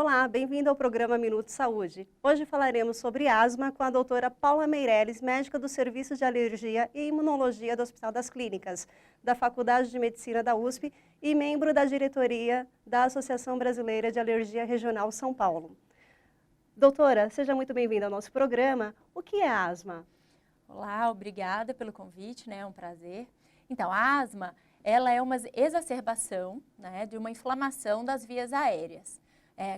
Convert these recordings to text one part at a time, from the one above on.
Olá, bem-vindo ao programa Minuto Saúde. Hoje falaremos sobre asma com a doutora Paula Meireles, médica do Serviço de Alergia e Imunologia do Hospital das Clínicas, da Faculdade de Medicina da USP e membro da diretoria da Associação Brasileira de Alergia Regional São Paulo. Doutora, seja muito bem-vinda ao nosso programa. O que é asma? Olá, obrigada pelo convite, é um prazer. Então, a asma, ela é uma exacerbação, de uma inflamação das vias aéreas.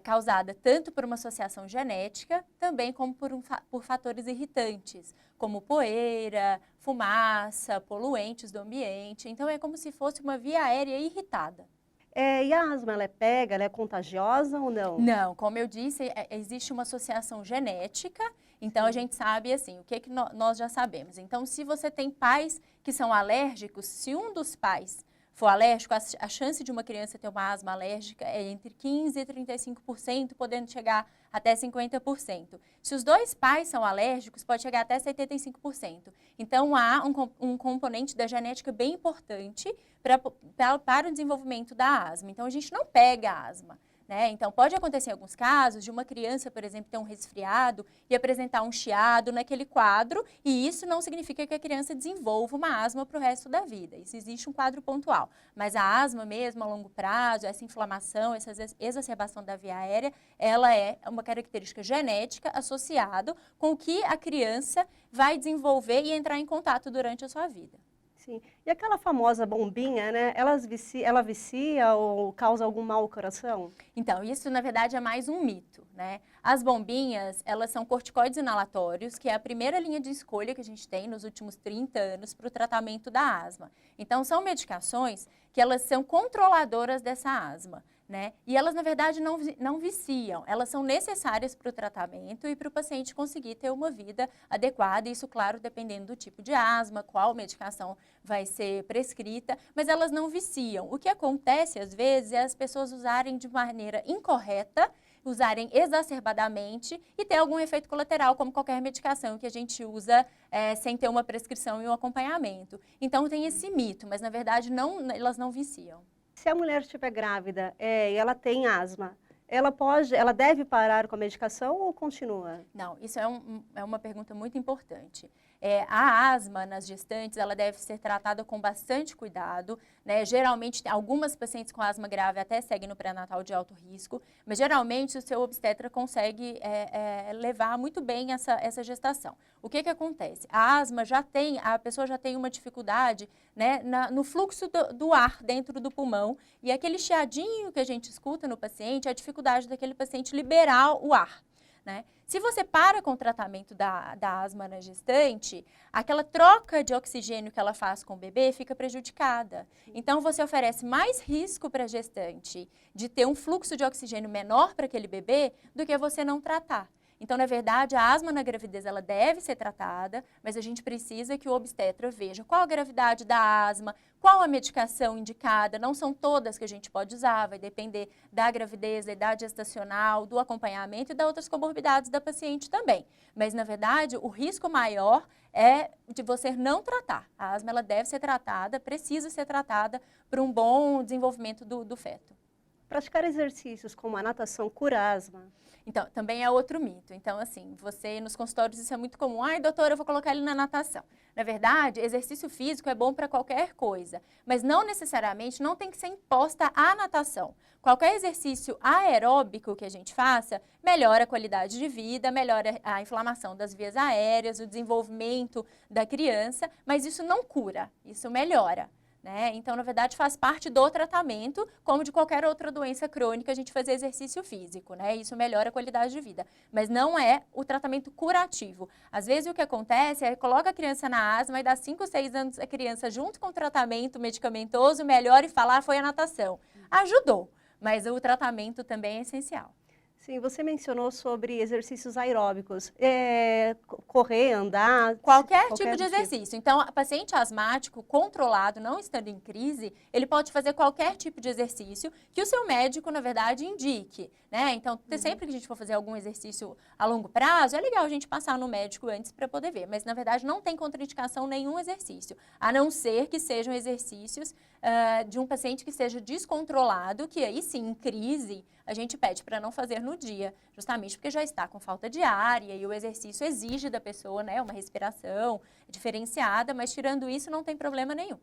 Causada tanto por uma associação genética, também como por fatores irritantes, como poeira, fumaça, poluentes do ambiente. Então, é como se fosse uma via aérea irritada. E a asma, ela é contagiosa ou não? Não, como eu disse, existe uma associação genética, então a gente sabe assim, o que nós já sabemos. Então, se você tem pais que são alérgicos, se um dos pais for alérgico, a chance de uma criança ter uma asma alérgica é entre 15% e 35%, podendo chegar até 50%. Se os dois pais são alérgicos, pode chegar até 75%. Então, há um componente da genética bem importante para o desenvolvimento da asma. Então, a gente não pega a asma. Então, pode acontecer em alguns casos de uma criança, por exemplo, ter um resfriado e apresentar um chiado naquele quadro, e isso não significa que a criança desenvolva uma asma para o resto da vida. Isso existe um quadro pontual. Mas a asma mesmo, a longo prazo, essa inflamação, essa exacerbação da via aérea, ela é uma característica genética associada com o que a criança vai desenvolver e entrar em contato durante a sua vida. Sim. E aquela famosa bombinha, ela vicia ou causa algum mal ao coração? Então, isso na verdade é mais um mito, As bombinhas, elas são corticoides inalatórios, que é a primeira linha de escolha que a gente tem nos últimos 30 anos para o tratamento da asma. Então, são medicações que elas são controladoras dessa asma. E elas, na verdade, não viciam, elas são necessárias para o tratamento e para o paciente conseguir ter uma vida adequada, isso, claro, dependendo do tipo de asma, qual medicação vai ser prescrita, mas elas não viciam. O que acontece, às vezes, é as pessoas usarem de maneira incorreta, usarem exacerbadamente e ter algum efeito colateral, como qualquer medicação que a gente usa sem ter uma prescrição e um acompanhamento. Então, tem esse mito, mas, na verdade, elas não viciam. Se a mulher estiver grávida e ela tem asma, ela deve parar com a medicação ou continua? Não, isso é uma pergunta muito importante. A asma nas gestantes, ela deve ser tratada com bastante cuidado, Geralmente, algumas pacientes com asma grave até seguem no pré-natal de alto risco, mas geralmente o seu obstetra consegue levar muito bem essa gestação. O que acontece? A asma a pessoa já tem uma dificuldade, no fluxo do ar dentro do pulmão, e aquele chiadinho que a gente escuta no paciente é a dificuldade daquele paciente liberar o ar. Se você para com o tratamento da asma na gestante, aquela troca de oxigênio que ela faz com o bebê fica prejudicada. Então, você oferece mais risco para a gestante de ter um fluxo de oxigênio menor para aquele bebê do que você não tratar. Então, na verdade, a asma na gravidez ela deve ser tratada, mas a gente precisa que o obstetra veja qual a gravidade da asma, qual a medicação indicada, não são todas que a gente pode usar, vai depender da gravidez, da idade gestacional, do acompanhamento e das outras comorbidades da paciente também. Mas, na verdade, o risco maior é de você não tratar. A asma ela deve ser tratada, precisa ser tratada para um bom desenvolvimento do feto. Praticar exercícios como a natação cura asma? Então, também é outro mito. Então, assim, você nos consultórios isso é muito comum. Ai, doutora, eu vou colocar ele na natação. Na verdade, exercício físico é bom para qualquer coisa, mas não necessariamente não tem que ser imposta a natação. Qualquer exercício aeróbico que a gente faça, melhora a qualidade de vida, melhora a inflamação das vias aéreas, o desenvolvimento da criança, mas isso não cura, isso melhora. Então, na verdade, faz parte do tratamento, como de qualquer outra doença crônica, a gente fazer exercício físico, Isso melhora a qualidade de vida, mas não é o tratamento curativo. Às vezes, o que acontece é coloca a criança na asma e dá 5, 6 anos a criança junto com o tratamento medicamentoso, melhora e fala, foi a natação. Ajudou, mas o tratamento também é essencial. Sim, você mencionou sobre exercícios aeróbicos, correr, andar... Qualquer tipo de exercício. Então, o paciente asmático controlado, não estando em crise, ele pode fazer qualquer tipo de exercício que o seu médico, na verdade, indique. Então, sempre que a gente for fazer algum exercício a longo prazo, é legal a gente passar no médico antes para poder ver. Mas, na verdade, não tem contraindicação nenhum exercício, a não ser que sejam exercícios de um paciente que seja descontrolado, que aí sim, em crise, a gente pede para não fazer no no dia, justamente porque já está com falta de ar, e aí o exercício exige da pessoa, né, uma respiração diferenciada, mas tirando isso não tem problema nenhum.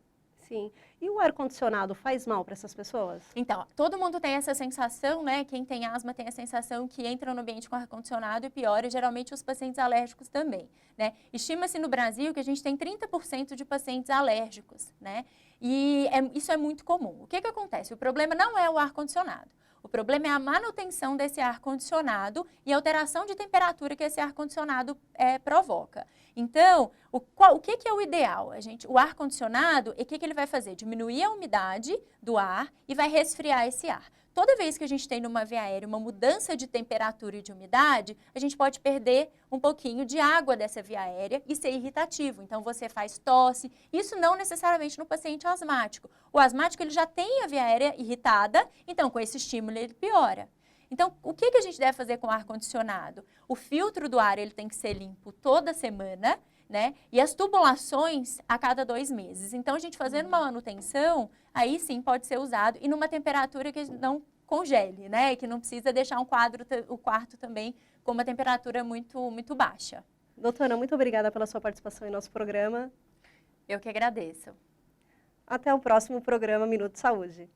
Sim. E o ar-condicionado faz mal para essas pessoas? Então, todo mundo tem essa sensação, né? Quem tem asma tem a sensação que entra no ambiente com ar-condicionado e piora, e geralmente os pacientes alérgicos também, né? Estima-se no Brasil que a gente tem 30% de pacientes alérgicos, né? E isso é muito comum. O que acontece? O problema não é o ar-condicionado. O problema é a manutenção desse ar-condicionado e a alteração de temperatura que esse ar-condicionado provoca. Então, o que é o ideal? O ar-condicionado, o que ele vai fazer? Diminuir a umidade do ar e vai resfriar esse ar. Toda vez que a gente tem numa via aérea uma mudança de temperatura e de umidade, a gente pode perder um pouquinho de água dessa via aérea e ser irritativo. Então, você faz tosse. Isso não necessariamente no paciente asmático. O asmático ele já tem a via aérea irritada, então com esse estímulo ele piora. Então, o que a gente deve fazer com o ar-condicionado? O filtro do ar ele tem que ser limpo toda semana, né? E as tubulações a cada 2 meses. Então, a gente fazendo uma manutenção, aí sim pode ser usado e numa temperatura que não congele, né? Que não precisa deixar o quarto também com uma temperatura muito, muito baixa. Doutora, muito obrigada pela sua participação em nosso programa. Eu que agradeço. Até o próximo programa Minuto Saúde.